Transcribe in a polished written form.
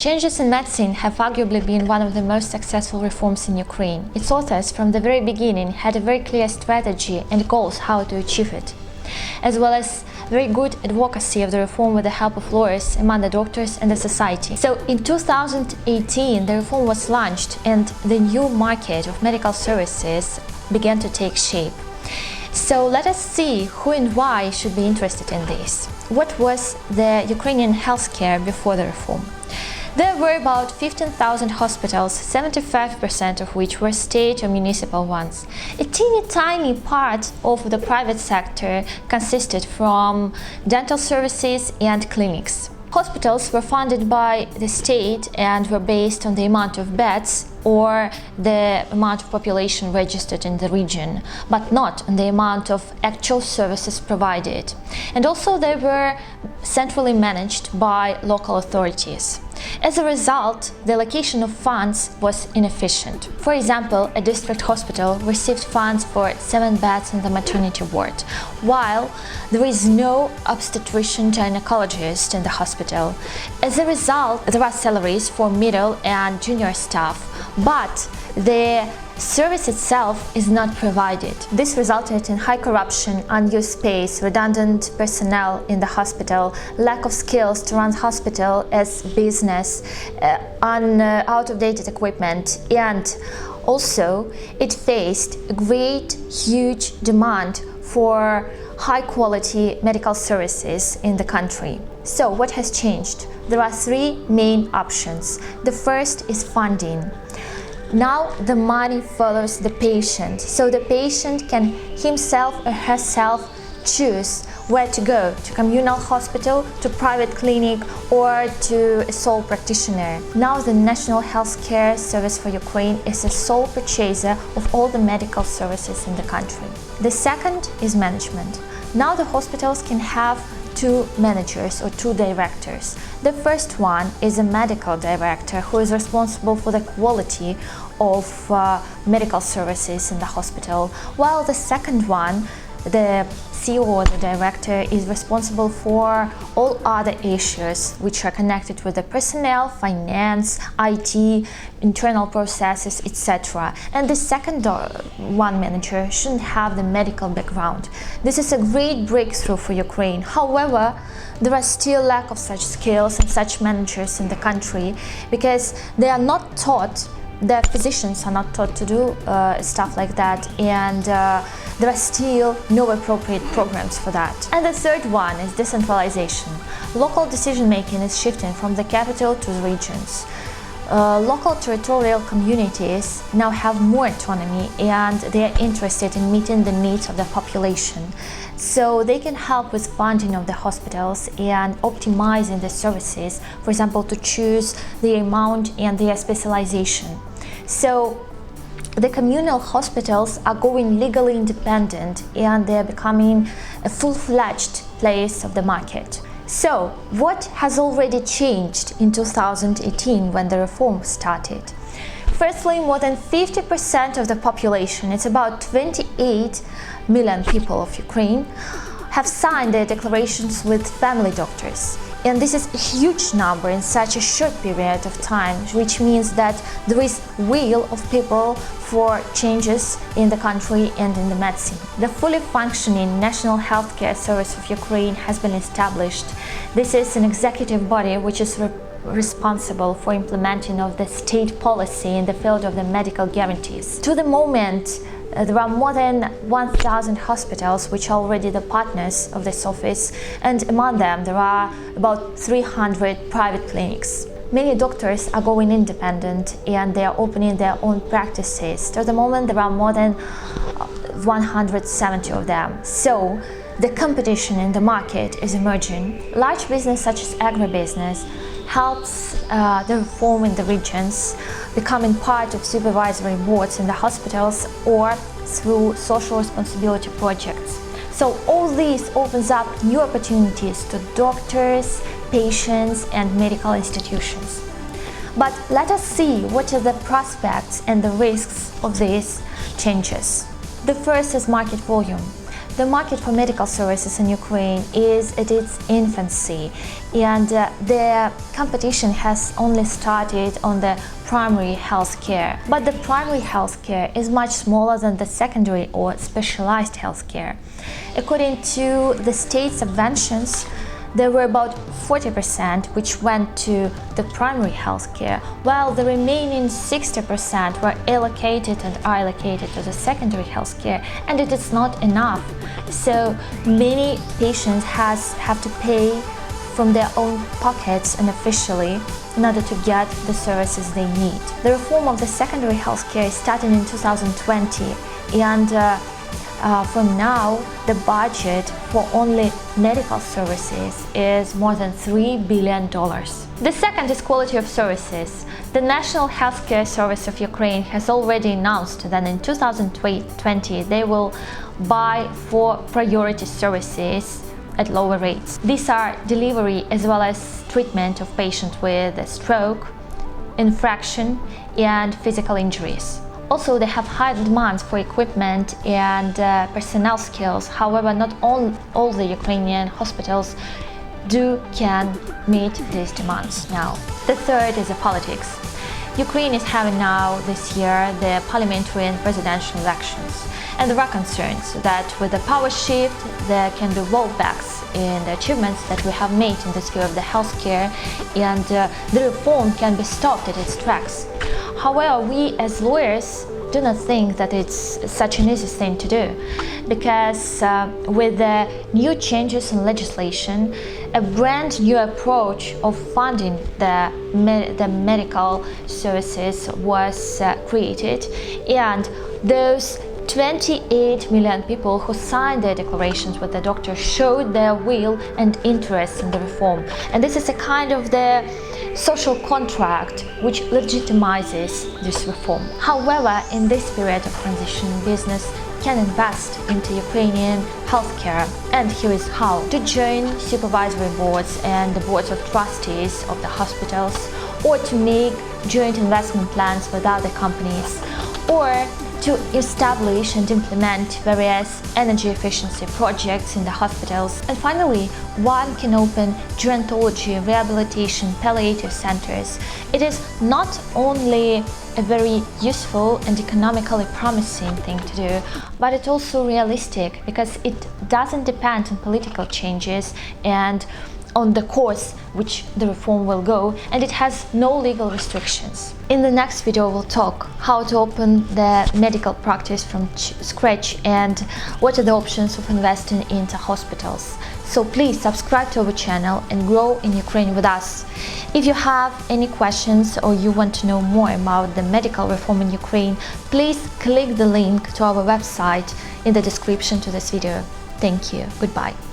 Changes in medicine have arguably been one of the most successful reforms in Ukraine. Its authors from the very beginning had a very clear strategy and goals how to achieve it, as well as very good advocacy of the reform with the help of lawyers among the doctors and the society. So in 2018 the reform was launched and the new market of medical services began to take shape. So let us see who and why should be interested in this. What was the Ukrainian healthcare before the reform? There were about 15,000 hospitals, 75% of which were state or municipal ones. A teeny tiny part of the private sector consisted from dental services and clinics. Hospitals were funded by the state and were based on the amount of beds or the amount of population registered in the region, but not on the amount of actual services provided. And also they were centrally managed by local authorities. As a result, the allocation of funds was inefficient. For example, a district hospital received funds for 7 beds in the maternity ward, while there is no obstetrician gynecologist in the hospital. As a result, there are salaries for middle and junior staff, but the service itself is not provided. This resulted in high corruption, unused space, redundant personnel in the hospital, lack of skills to run hospital as business, out-of-date equipment, and also it faced a great, huge demand for high-quality medical services in the country. So what has changed? There are 3 main options. The first is funding. Now the money follows the patient, so the patient can himself or herself choose where to go, to communal hospital, to private clinic, or to a sole practitioner. Now the National Healthcare Service for Ukraine is a sole purchaser of all the medical services in the country. The second is management. Now the hospitals can have 2 managers or 2 directors. The first one is a medical director who is responsible for the quality of medical services in the hospital, while the second one, the CEO or the director, is responsible for all other issues which are connected with the personnel, finance, IT, internal processes, etc. And the second one manager shouldn't have the medical background. This is a great breakthrough for Ukraine. However, there are still lack of such skills and such managers in the country because they are not taught. The physicians are not taught to do stuff like that, and there are still no appropriate programs for that. And the third one is decentralization. Local decision-making is shifting from the capital to the regions. Local territorial communities now have more autonomy and they are interested in meeting the needs of the population. So they can help with funding of the hospitals and optimizing the services, for example, to choose the amount and their specialization. So the communal hospitals are going legally independent and they are becoming a full-fledged place of the market. So what has already changed in 2018 when the reform started? Firstly, more than 50% of the population, it's about 28 million people of Ukraine, have signed their declarations with family doctors. And this is a huge number in such a short period of time, which means that there is will of people for changes in the country and in the medicine. The fully functioning National Healthcare Service of Ukraine has been established. This is an executive body which is responsible for implementing of the state policy in the field of the medical guarantees. To the moment, there are more than 1,000 hospitals which are already the partners of this office, and among them there are about 300 private clinics. Many doctors are going independent and they are opening their own practices. To the moment there are more than 170 of them. So the competition in the market is emerging. Large business such as agribusiness helps the reform in the regions, becoming part of supervisory boards in the hospitals or through social responsibility projects. So all this opens up new opportunities to doctors, patients and medical institutions. But let us see what are the prospects and the risks of these changes. The first is market volume. The market for medical services in Ukraine is at its infancy, and the competition has only started on the primary health care. But the primary health care is much smaller than the secondary or specialized health care. According to the state subventions, there were about 40% which went to the primary health care, while the remaining 60% were allocated and are allocated to the secondary health care, and it is not enough. So many patients have to pay from their own pockets unofficially in order to get the services they need. The reform of the secondary health care is starting in 2020, and from now, the budget for only medical services is more than $3 billion. The second is quality of services. The National Healthcare Service of Ukraine has already announced that in 2020 they will buy 4 priority services at lower rates. These are delivery as well as treatment of patients with a stroke, infraction, and physical injuries. Also, they have high demands for equipment and personnel skills. However, not all the Ukrainian hospitals can meet these demands now. The third is the politics. Ukraine is having now this year the parliamentary and presidential elections, and there are concerns that with the power shift there can be rollbacks in the achievements that we have made in the sphere of the healthcare, and the reform can be stopped at its tracks. However, we as lawyers do not think that it's such an easy thing to do, because with the new changes in legislation, a brand new approach of funding the medical services was created, and those 28 million people who signed their declarations with the doctor showed their will and interest in the reform. And this is a kind of the social contract which legitimizes this reform. However, in this period of transition, business can invest into Ukrainian healthcare, and here is how: to join supervisory boards and the boards of trustees of the hospitals, or to make joint investment plans with other companies, or to establish and implement various energy efficiency projects in the hospitals. And finally, one can open gerontology, rehabilitation, palliative centers. It is not only a very useful and economically promising thing to do, but it's also realistic, because it doesn't depend on political changes and on the course which the reform will go, and it has no legal restrictions. In the next video we'll talk how to open the medical practice from scratch and what are the options of investing into hospitals. So please subscribe to our channel and grow in Ukraine with us. If you have any questions or you want to know more about the medical reform in Ukraine, please click the link to our website in the description to this video. Thank you. Goodbye.